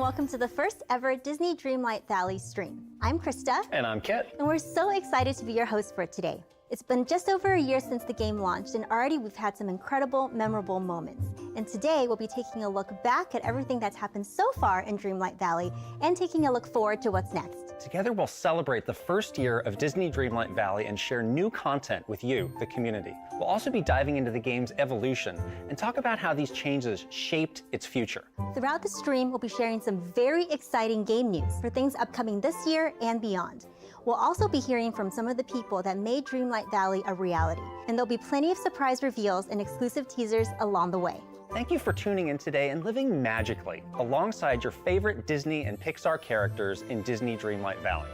welcome to the first ever Disney Dreamlight Valley stream. I'm Krysta. And I'm Kit. And we're so excited to be your host for today. It's been just over a year since the game launched, and already we've had some incredible, memorable moments. And today we'll be taking a look back at everything that's happened so far in Dreamlight Valley and taking a look forward to what's next. Together we'll celebrate the first year of Disney Dreamlight Valley and share new content with you, the community. We'll also be diving into the game's evolution and talk about how these changes shaped its future. Throughout the stream, we'll be sharing some very exciting game news for things upcoming this year and beyond. We'll also be hearing from some of the people that made Dreamlight Valley a reality, and there'll be plenty of surprise reveals and exclusive teasers along the way. Thank you for tuning in today and living magically alongside your favorite Disney and Pixar characters in Disney Dreamlight Valley.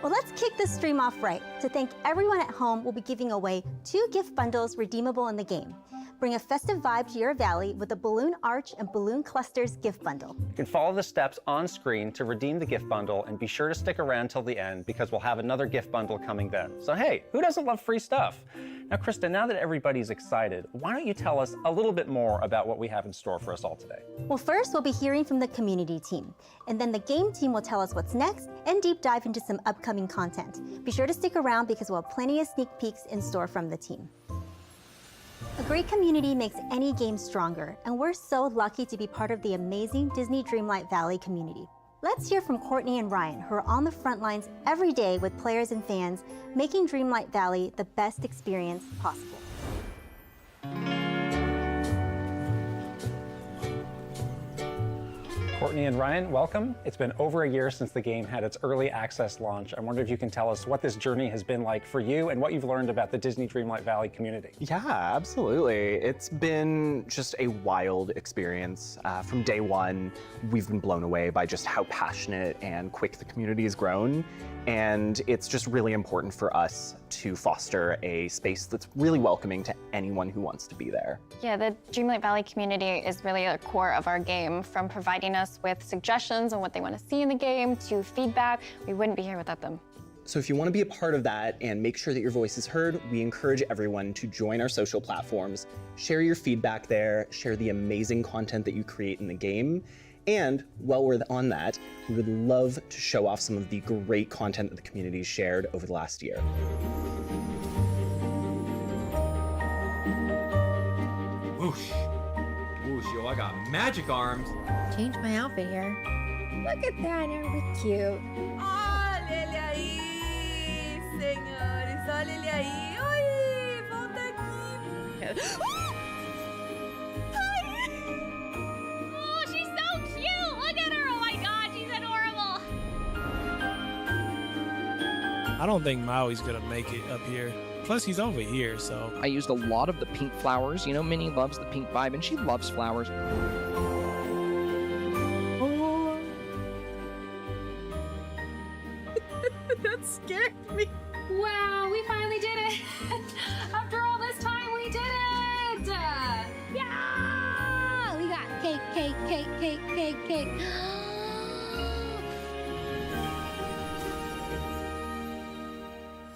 Well, let's kick this stream off right. To thank everyone at home, we'll be giving away 2 gift bundles redeemable in the game. Bring a festive vibe to your valley with the Balloon Arch and Balloon Clusters gift bundle. You can follow the steps on screen to redeem the gift bundle, and be sure to stick around till the end because we'll have another gift bundle coming then. So hey, who doesn't love free stuff? Now, Krysta, now that everybody's excited, why don't you tell us a little bit more about what we have in store for us all today? Well, first we'll be hearing from the community team, and then the game team will tell us what's next and deep dive into some upcoming content. Be sure to stick around because we'll have plenty of sneak peeks in store from the team. A great community makes any game stronger, and we're so lucky to be part of the amazing Disney Dreamlight Valley community. Let's hear from Courtney and Ryan, who are on the front lines every day with players and fans, making Dreamlight Valley the best experience possible. Courtney and Ryan, welcome. It's been over a year since the game had its early access launch. I wonder if you can tell us what this journey has been like for you and what you've learned about the Disney Dreamlight Valley community. Yeah, absolutely. It's been just a wild experience. From day one, we've been blown away by just how passionate and quick the community has grown. And it's just really important for us to foster a space that's really welcoming to anyone who wants to be there. Yeah, the Dreamlight Valley community is really a core of our game, from providing us with suggestions on what they want to see in the game to feedback. We wouldn't be here without them. So if you want to be a part of that and make sure that your voice is heard, we encourage everyone to join our social platforms, share your feedback there, share the amazing content that you create in the game. And while we're on that, we would love to show off some of the great content that the community shared over the last year. Whoosh. Whoosh, yo, I got magic arms. Change my outfit here. Look at that, aren't we cute? Olha ele aí, senhores, olha ele aí. Oi, volta aqui. Oh, she's so cute! Look at her! Oh my god, she's adorable! I don't think Maui's gonna make it up here. Plus, he's over here, so. I used a lot of the pink flowers. You know, Minnie loves the pink vibe, and she loves flowers. Oh. That scared me. Wow, we finally did it! After all this time, we did it! Yeah! We got cake, cake, cake, cake, cake, cake.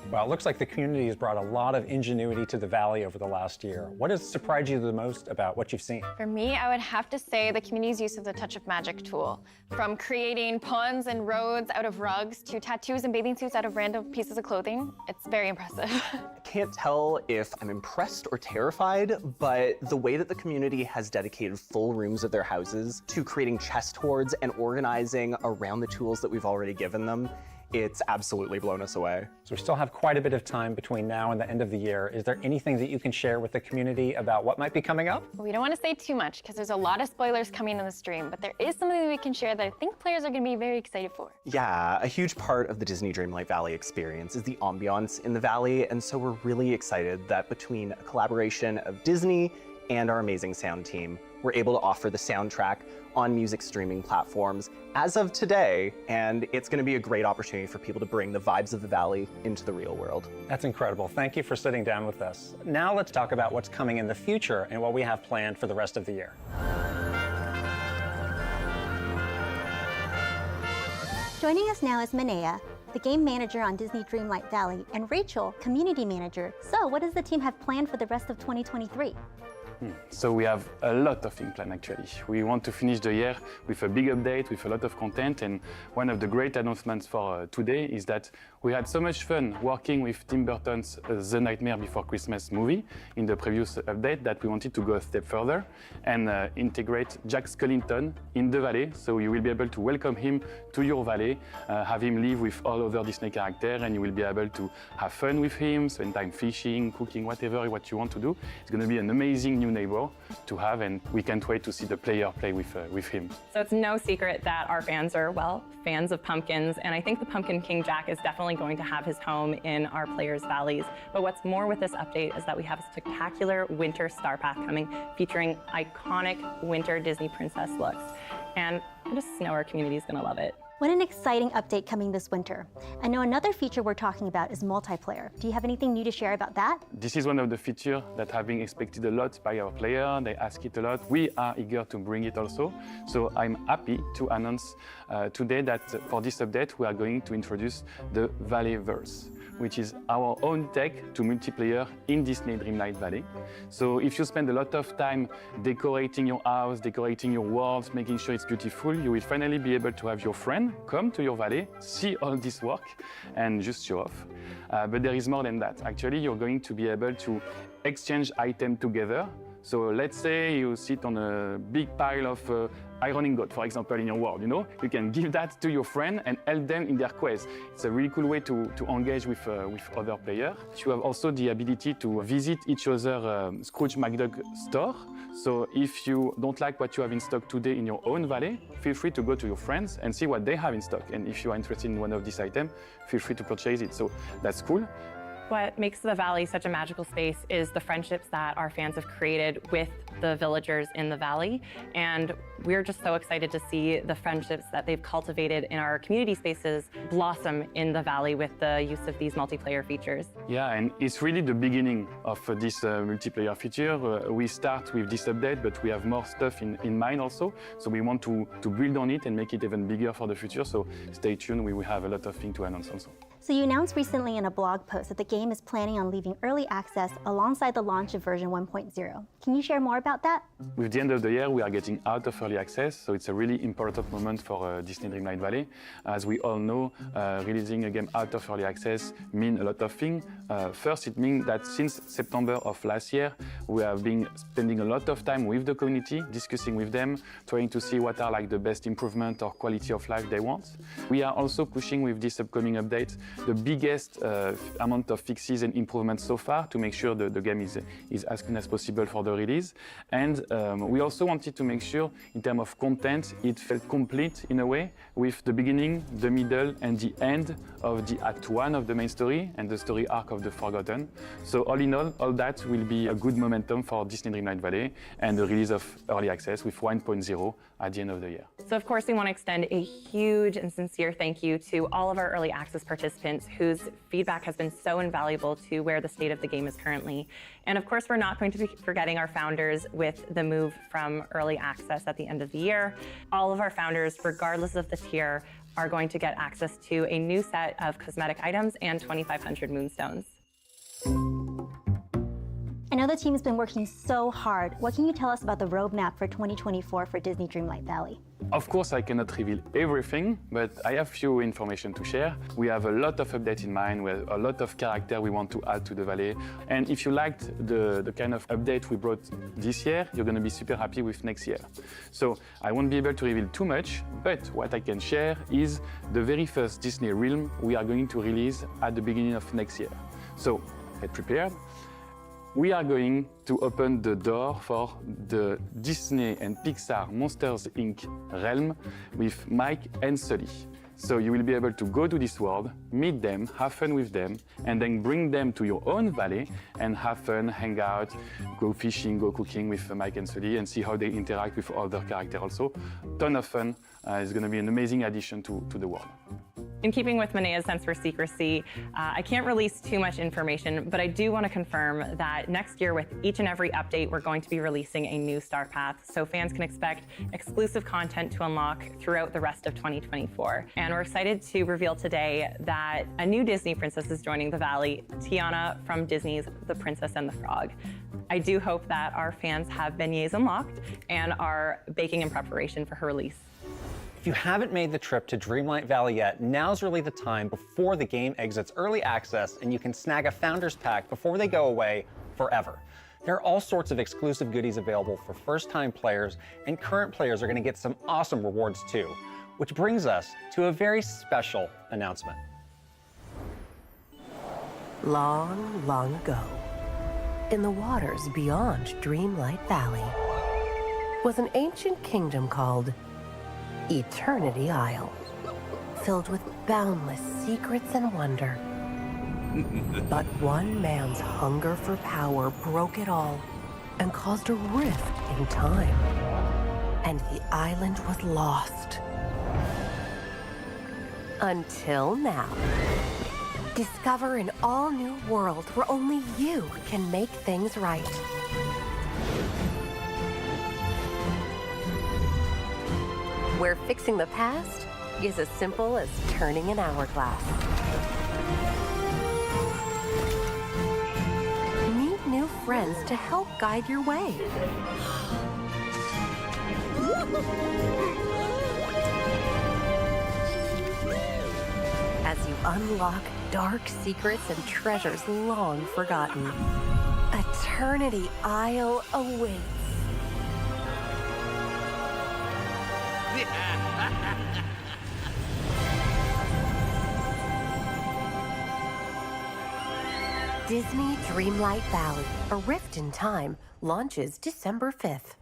Well, it looks like the community has brought a lot of ingenuity to the Valley over the last year. What has surprised you the most about what you've seen? For me, I would have to say the community's use of the Touch of Magic tool. From creating ponds and roads out of rugs to tattoos and bathing suits out of random pieces of clothing, it's very impressive. I can't tell if I'm impressed or terrified, but the way that the community has dedicated full rooms of their houses to creating chest hoards and organizing around the tools that we've already given them, it's absolutely blown us away. So we still have quite a bit of time between now and the end of the year. Is there anything that you can share with the community about what might be coming up? We don't want to say too much because there's a lot of spoilers coming in the stream, but there is something that we can share that I think players are going to be very excited for. Yeah, a huge part of the Disney Dreamlight Valley experience is the ambiance in the Valley, and so we're really excited that between a collaboration of Disney and our amazing sound team, we're able to offer the soundtrack on music streaming platforms as of today, and it's going to be a great opportunity for people to bring the vibes of the Valley into the real world. That's incredible. Thank you for sitting down with us. Now let's talk about what's coming in the future and what we have planned for the rest of the year. Joining us now is Manea, the game manager on Disney Dreamlight Valley, and Rachel, community manager. So what does the team have planned for the rest of 2023? So we have a lot of things planned actually. We want to finish the year with a big update, with a lot of content, and one of the great announcements for today is that we had so much fun working with Tim Burton's The Nightmare Before Christmas movie in the previous update that we wanted to go a step further and integrate Jack Skellington in the valley. So you will be able to welcome him to your valley, have him live with all other Disney characters, and you will be able to have fun with him, spend time fishing, cooking, whatever what you want to do. It's going to be an amazing new neighbor to have, and we can't wait to see the player play with him. So it's no secret that our fans are, well, fans of pumpkins, and I think the Pumpkin King Jack is definitely going to have his home in our players' valleys. But what's more with this update is that we have a spectacular winter star path coming featuring iconic winter Disney princess looks. And I just know our community is going to love it. What an exciting update coming this winter. I know another feature we're talking about is multiplayer. Do you have anything new to share about that? This is one of the features that have been expected a lot by our player. They ask it a lot. We are eager to bring it also. So I'm happy to announce today that for this update, we are going to introduce the Valleyverse, which is our own tech to multiplayer in Disney Dreamlight Valley. So if you spend a lot of time decorating your house, decorating your world, making sure it's beautiful, you will finally be able to have your friend come to your valley, see all this work, and just show off. But there is more than that. Actually, you're going to be able to exchange items together. So let's say you sit on a big pile of ironing board, for example, in your world, you know? You can give that to your friend and help them in their quest. It's a really cool way to engage with other players. You have also the ability to visit each other Scrooge McDuck store. So if you don't like what you have in stock today in your own valley, feel free to go to your friends and see what they have in stock. And if you are interested in one of these items, feel free to purchase it. So that's cool. What makes the Valley such a magical space is the friendships that our fans have created with the villagers in the Valley. And we're just so excited to see the friendships that they've cultivated in our community spaces blossom in the Valley with the use of these multiplayer features. Yeah, and it's really the beginning of this multiplayer feature. We start with this update, but we have more stuff in mind also. So we want to build on it and make it even bigger for the future. So stay tuned, we will have a lot of things to announce also. So you announced recently in a blog post that the game is planning on leaving early access alongside the launch of version 1.0. Can you share more about that? With the end of the year, we are getting out of early access, so it's a really important moment for Disney Dreamlight Valley. As we all know, releasing a game out of early access means a lot of things. First, it means that since September of last year, we have been spending a lot of time with the community, discussing with them, trying to see what are like the best improvement or quality of life they want. We are also pushing with this upcoming update the biggest amount of fixes and improvements so far to make sure the game is as clean as possible for the release. And we also wanted to make sure, in terms of content, it felt complete in a way with the beginning, the middle, and the end of the Act 1 of the main story and the story arc of the Forgotten. So all in all that will be a good momentum for Disney Dreamlight Valley and the release of early access with 1.0 at the end of the year. So of course we want to extend a huge and sincere thank you to all of our early access participants whose feedback has been so invaluable to where the state of the game is currently. And of course we're not going to be forgetting our founders with the move from early access at the end of the year. All of our founders, regardless of the tier, are going to get access to a new set of cosmetic items and 2,500 moonstones. I know the team has been working so hard. What can you tell us about the roadmap for 2024 for Disney Dreamlight Valley? Of course, I cannot reveal everything, but I have few information to share. We have a lot of updates in mind, with a lot of character we want to add to the Valley. And if you liked the kind of update we brought this year, you're going to be super happy with next year. So I won't be able to reveal too much, but what I can share is the very first Disney Realm we are going to release at the beginning of next year. So get prepared. We are going to open the door for the Disney and Pixar Monsters Inc. realm with Mike and Sully. So you will be able to go to this world, meet them, have fun with them, and then bring them to your own valley and have fun, hang out, go fishing, go cooking with Mike and Sully and see how they interact with other characters also. Ton of fun. It's going to be an amazing addition to the world. In keeping with Manea's sense for secrecy, I can't release too much information, but I do want to confirm that next year with each and every update, we're going to be releasing a new star path, so fans can expect exclusive content to unlock throughout the rest of 2024. And we're excited to reveal today that a new Disney princess is joining the Valley, Tiana from Disney's The Princess and the Frog. I do hope that our fans have beignets unlocked and are baking in preparation for her release. If you haven't made the trip to Dreamlight Valley yet, now's really the time before the game exits early access and you can snag a Founders Pack before they go away forever. There are all sorts of exclusive goodies available for first-time players, and current players are going to get some awesome rewards too. Which brings us to a very special announcement. Long, long ago, in the waters beyond Dreamlight Valley, was an ancient kingdom called Eternity Isle, filled with boundless secrets and wonder. But one man's hunger for power broke it all and caused a rift in time, and the island was lost. Until now. Discover an all-new world where only you can make things right. Where fixing the past is as simple as turning an hourglass. Meet new friends to help guide your way. As you unlock dark secrets and treasures long forgotten, Eternity Isle awaits. Disney Dreamlight Valley, A Rift in Time, launches December 5th.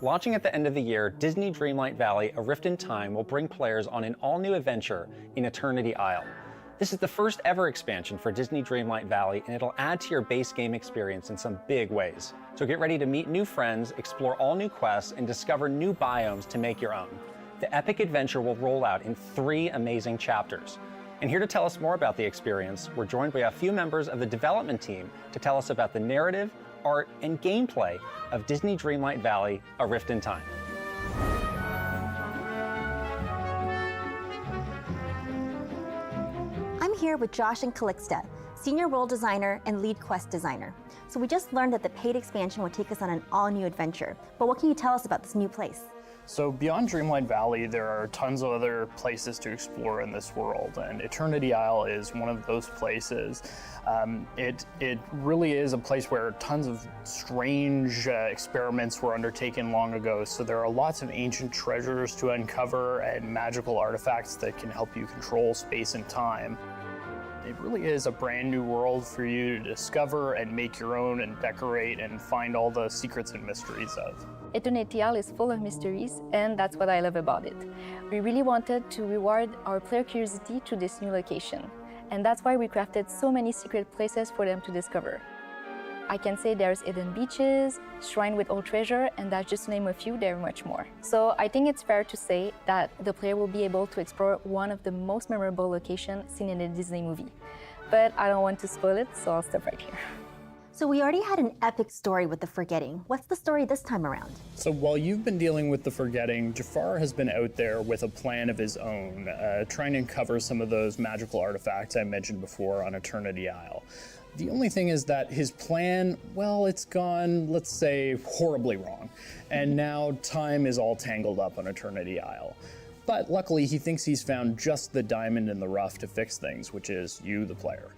Launching at the end of the year, Disney Dreamlight Valley, A Rift in Time will bring players on an all-new adventure in Eternity Isle. This is the first ever expansion for Disney Dreamlight Valley, and it'll add to your base game experience in some big ways. So get ready to meet new friends, explore all new quests, and discover new biomes to make your own. The epic adventure will roll out in 3 amazing chapters. And here to tell us more about the experience, we're joined by a few members of the development team to tell us about the narrative, art, and gameplay of Disney Dreamlight Valley, A Rift in Time. I'm here with Josh and Krysta, senior role designer and lead quest designer. So we just learned that the paid expansion will take us on an all-new adventure. But what can you tell us about this new place? So beyond Dreamlight Valley, there are tons of other places to explore in this world, and Eternity Isle is one of those places. It really is a place where tons of strange experiments were undertaken long ago, so there are lots of ancient treasures to uncover and magical artifacts that can help you control space and time. It really is a brand new world for you to discover and make your own and decorate and find all the secrets and mysteries of. Eternity Isle is full of mysteries, and that's what I love about it. We really wanted to reward our player curiosity to this new location, and that's why we crafted so many secret places for them to discover. I can say there's hidden beaches, shrine with old treasure, and that's just to name a few, there are much more. So I think it's fair to say that the player will be able to explore one of the most memorable locations seen in a Disney movie. But I don't want to spoil it, so I'll stop right here. So we already had an epic story with the Forgetting. What's the story this time around? So while you've been dealing with the Forgetting, Jafar has been out there with a plan of his own, trying to uncover some of those magical artifacts I mentioned before on Eternity Isle. The only thing is that his plan, well, it's gone, let's say, horribly wrong. And now time is all tangled up on Eternity Isle. But luckily, he thinks he's found just the diamond in the rough to fix things, which is you, the player.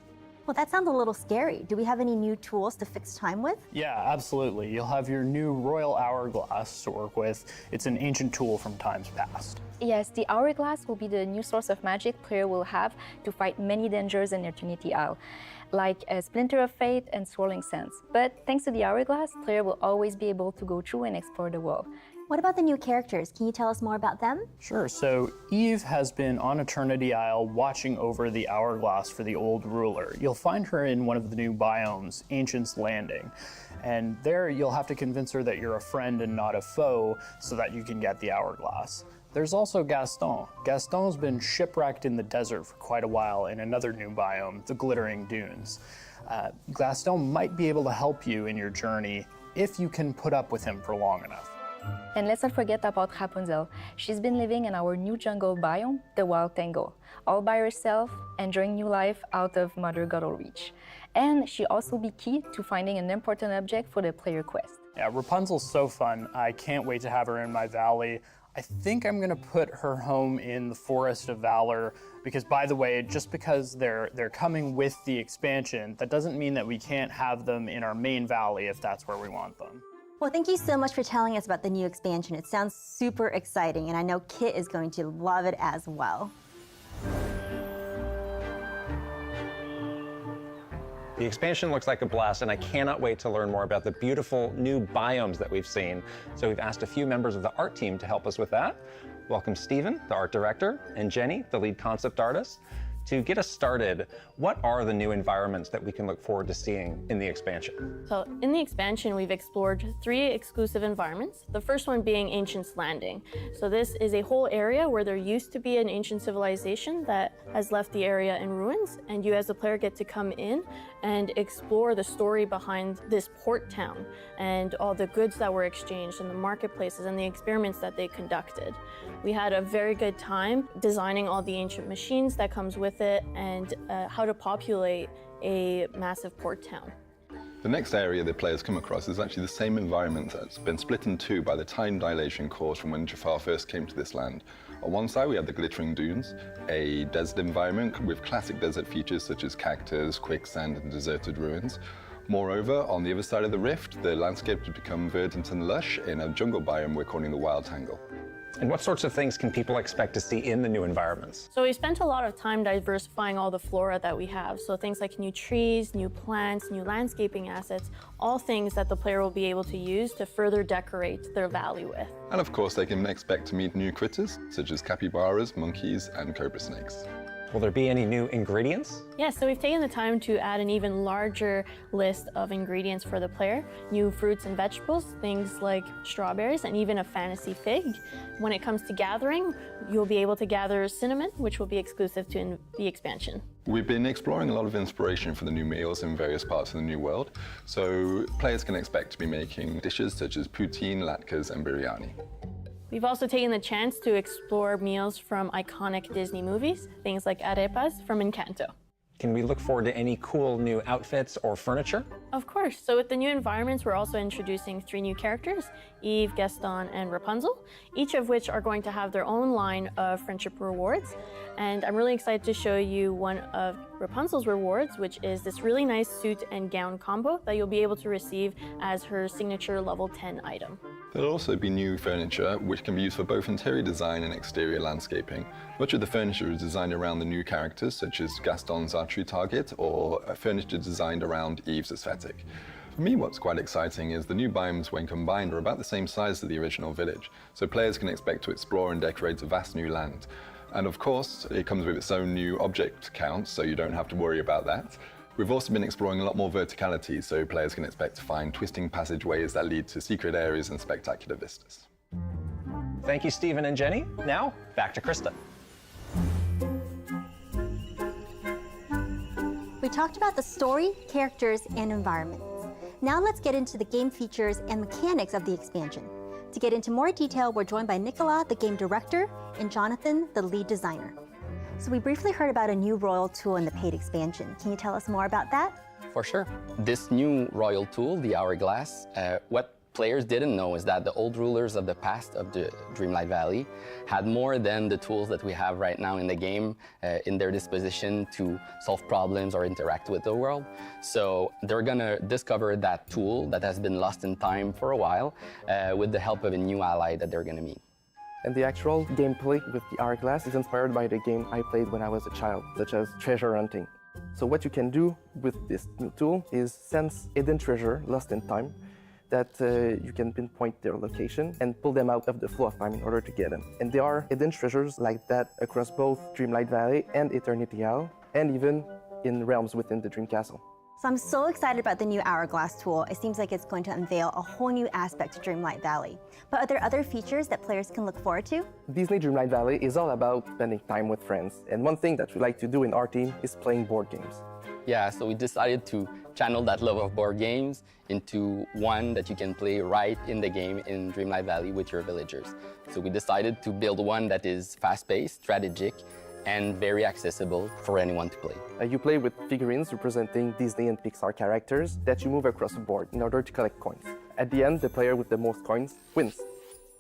Well, that sounds a little scary. Do we have any new tools to fix time with? Yeah, absolutely. You'll have your new Royal Hourglass to work with. It's an ancient tool from times past. Yes, the Hourglass will be the new source of magic player will have to fight many dangers in Eternity Isle, like a Splinter of Fate and Swirling Sands. But thanks to the Hourglass, player will always be able to go through and explore the world. What about the new characters? Can you tell us more about them? Sure. So Eve has been on Eternity Isle watching over the Hourglass for the old ruler. You'll find her in one of the new biomes, Ancient's Landing. And there you'll have to convince her that you're a friend and not a foe so that you can get the Hourglass. There's also Gaston. Gaston's been shipwrecked in the desert for quite a while in another new biome, the Glittering Dunes. Gaston might be able to help you in your journey if you can put up with him for long enough. And let's not forget about Rapunzel. She's been living in our new jungle biome, the Wild Tangle, all by herself, enjoying new life out of Mother Gothel reach. And she also be key to finding an important object for the player quest. Yeah, Rapunzel's so fun. I can't wait to have her in my valley. I think I'm gonna put her home in the Forest of Valor because, by the way, just because they're coming with the expansion, that doesn't mean that we can't have them in our main valley if that's where we want them. Well, thank you so much for telling us about the new expansion. It sounds super exciting, and I know Kit is going to love it as well. The expansion looks like a blast, and I cannot wait to learn more about the beautiful new biomes that we've seen. So we've asked a few members of the art team to help us with that. Welcome Stephen, the art director, and Jenny, the lead concept artist. To get us started, what are the new environments that we can look forward to seeing in the expansion? So in the expansion, we've explored 3 exclusive environments. The first one being Ancient's Landing. So this is a whole area where there used to be an ancient civilization that has left the area in ruins, and you as a player get to come in and explore the story behind this port town and all the goods that were exchanged and the marketplaces and the experiments that they conducted. We had a very good time designing all the ancient machines that comes with it and how to populate a massive port town. The next area the players come across is actually the same environment that's been split in two by the time dilation caused from when Jafar first came to this land. On one side we have the Glittering Dunes, a desert environment with classic desert features such as cactus, quicksand and deserted ruins. Moreover, on the other side of the rift, the landscape has become verdant and lush in a jungle biome we're calling the Wild Tangle. And what sorts of things can people expect to see in the new environments? So we spent a lot of time diversifying all the flora that we have. So things like new trees, new plants, new landscaping assets, all things that the player will be able to use to further decorate their valley with. And of course, they can expect to meet new critters, such as capybaras, monkeys, and cobra snakes. Will there be any new ingredients? Yeah, so we've taken the time to add an even larger list of ingredients for the player. New fruits and vegetables, things like strawberries, and even a fantasy fig. When it comes to gathering, you'll be able to gather cinnamon, which will be exclusive to the expansion. We've been exploring a lot of inspiration for the new meals in various parts of the new world, so players can expect to be making dishes such as poutine, latkes, and biryani. We've also taken the chance to explore meals from iconic Disney movies, things like arepas from Encanto. Can we look forward to any cool new outfits or furniture? Of course. So with the new environments, we're also introducing 3 new characters, Eve, Gaston, and Rapunzel, each of which are going to have their own line of friendship rewards. And I'm really excited to show you one of Rapunzel's rewards, which is this really nice suit and gown combo that you'll be able to receive as her signature level 10 item. There'll also be new furniture, which can be used for both interior design and exterior landscaping. Much of the furniture is designed around the new characters, such as Gaston's archery target, or furniture designed around Eve's aesthetic. For me, what's quite exciting is the new biomes, when combined, are about the same size as the original village, so players can expect to explore and decorate a vast new land. And of course, it comes with its own new object count, so you don't have to worry about that. We've also been exploring a lot more verticality, so players can expect to find twisting passageways that lead to secret areas and spectacular vistas. Thank you, Stephen and Jenny. Now, back to Krysta. We talked about the story, characters, and environments. Now let's get into the game features and mechanics of the expansion. To get into more detail, we're joined by Nicola, the game director, and Jonathan, the lead designer. So we briefly heard about a new royal tool in the paid expansion. Can you tell us more about that? For sure. This new royal tool, the Hourglass, what players didn't know is that the old rulers of the past of the Dreamlight Valley had more than the tools that we have right now in the game in their disposition to solve problems or interact with the world. So they're gonna discover that tool that has been lost in time for a while with the help of a new ally that they're gonna meet. And the actual gameplay with the Hourglass is inspired by the game I played when I was a child, such as treasure hunting. So what you can do with this new tool is sense hidden treasure lost in time that you can pinpoint their location and pull them out of the flow of time in order to get them. And there are hidden treasures like that across both Dreamlight Valley and Eternity Isle, and even in realms within the Dream Castle. So I'm so excited about the new Hourglass tool. It seems like it's going to unveil a whole new aspect to Dreamlight Valley. But are there other features that players can look forward to? Disney Dreamlight Valley is all about spending time with friends. And one thing that we like to do in our team is playing board games. Yeah, so we decided to channel that love of board games into one that you can play right in the game in Dreamlight Valley with your villagers. So we decided to build one that is fast-paced, strategic, and very accessible for anyone to play. You play with figurines representing Disney and Pixar characters that you move across the board in order to collect coins. At the end, the player with the most coins wins.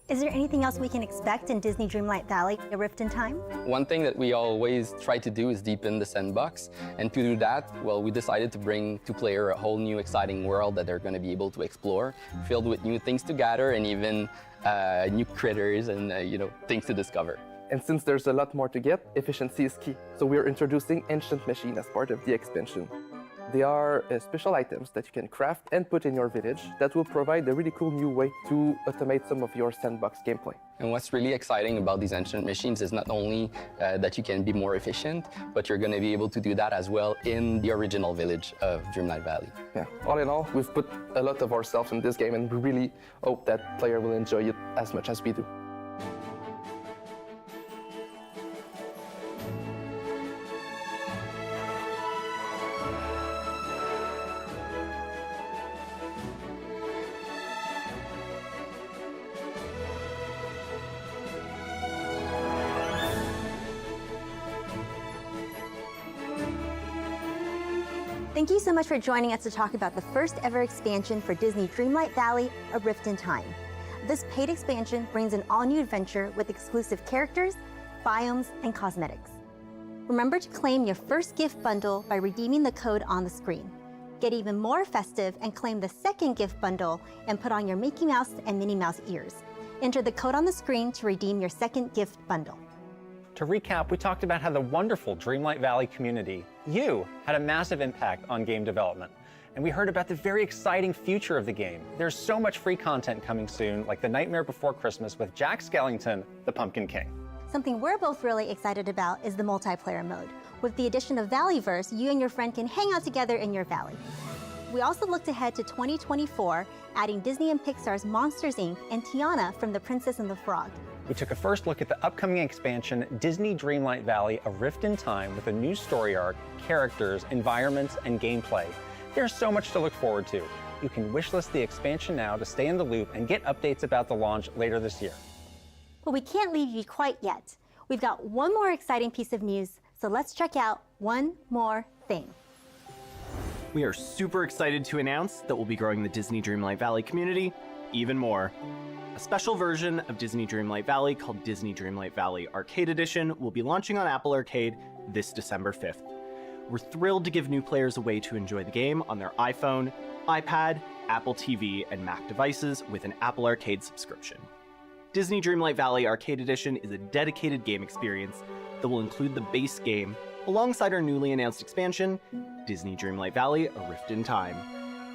Is there anything else we can expect in Disney Dreamlight Valley, A Rift in Time? One thing that we always try to do is deepen the sandbox. And to do that, well, we decided to bring to player a whole new exciting world that they're going to be able to explore, filled with new things to gather and even new critters and things to discover. And since there's a lot more to get, efficiency is key. So we're introducing Ancient Machine as part of the expansion. They are special items that you can craft and put in your village that will provide a really cool new way to automate some of your sandbox gameplay. And what's really exciting about these ancient machines is not only that you can be more efficient, but you're going to be able to do that as well in the original village of Dreamlight Valley. Yeah, all in all, we've put a lot of ourselves in this game and we really hope that player will enjoy it as much as we do. Thank you so much for joining us to talk about the first ever expansion for Disney Dreamlight Valley, A Rift in Time. This paid expansion brings an all-new adventure with exclusive characters, biomes, and cosmetics. Remember to claim your first gift bundle by redeeming the code on the screen. Get even more festive and claim the second gift bundle and put on your Mickey Mouse and Minnie Mouse ears. Enter the code on the screen to redeem your second gift bundle. To recap, we talked about how the wonderful Dreamlight Valley community, you, had a massive impact on game development. And we heard about the very exciting future of the game. There's so much free content coming soon, like The Nightmare Before Christmas with Jack Skellington, the Pumpkin King. Something we're both really excited about is the multiplayer mode. With the addition of Valleyverse, you and your friend can hang out together in your valley. We also looked ahead to 2024, adding Disney and Pixar's Monsters, Inc. and Tiana from The Princess and the Frog. We took a first look at the upcoming expansion, Disney Dreamlight Valley, A Rift in Time, with a new story arc, characters, environments, and gameplay. There's so much to look forward to. You can wishlist the expansion now to stay in the loop and get updates about the launch later this year. But we can't leave you quite yet. We've got one more exciting piece of news, so let's check out one more thing. We are super excited to announce that we'll be growing the Disney Dreamlight Valley community even more. A special version of Disney Dreamlight Valley called Disney Dreamlight Valley Arcade Edition will be launching on Apple Arcade this December 5th. We're thrilled to give new players a way to enjoy the game on their iPhone, iPad, Apple TV, and Mac devices with an Apple Arcade subscription. Disney Dreamlight Valley Arcade Edition is a dedicated game experience that will include the base game alongside our newly announced expansion, Disney Dreamlight Valley: A Rift in Time.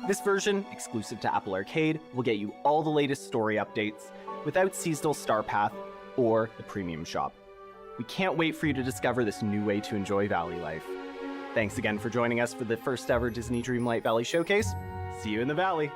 This version, exclusive to Apple Arcade, will get you all the latest story updates without seasonal Star Path or the Premium Shop. We can't wait for you to discover this new way to enjoy Valley life. Thanks again for joining us for the first ever Disney Dreamlight Valley Showcase. See you in the Valley.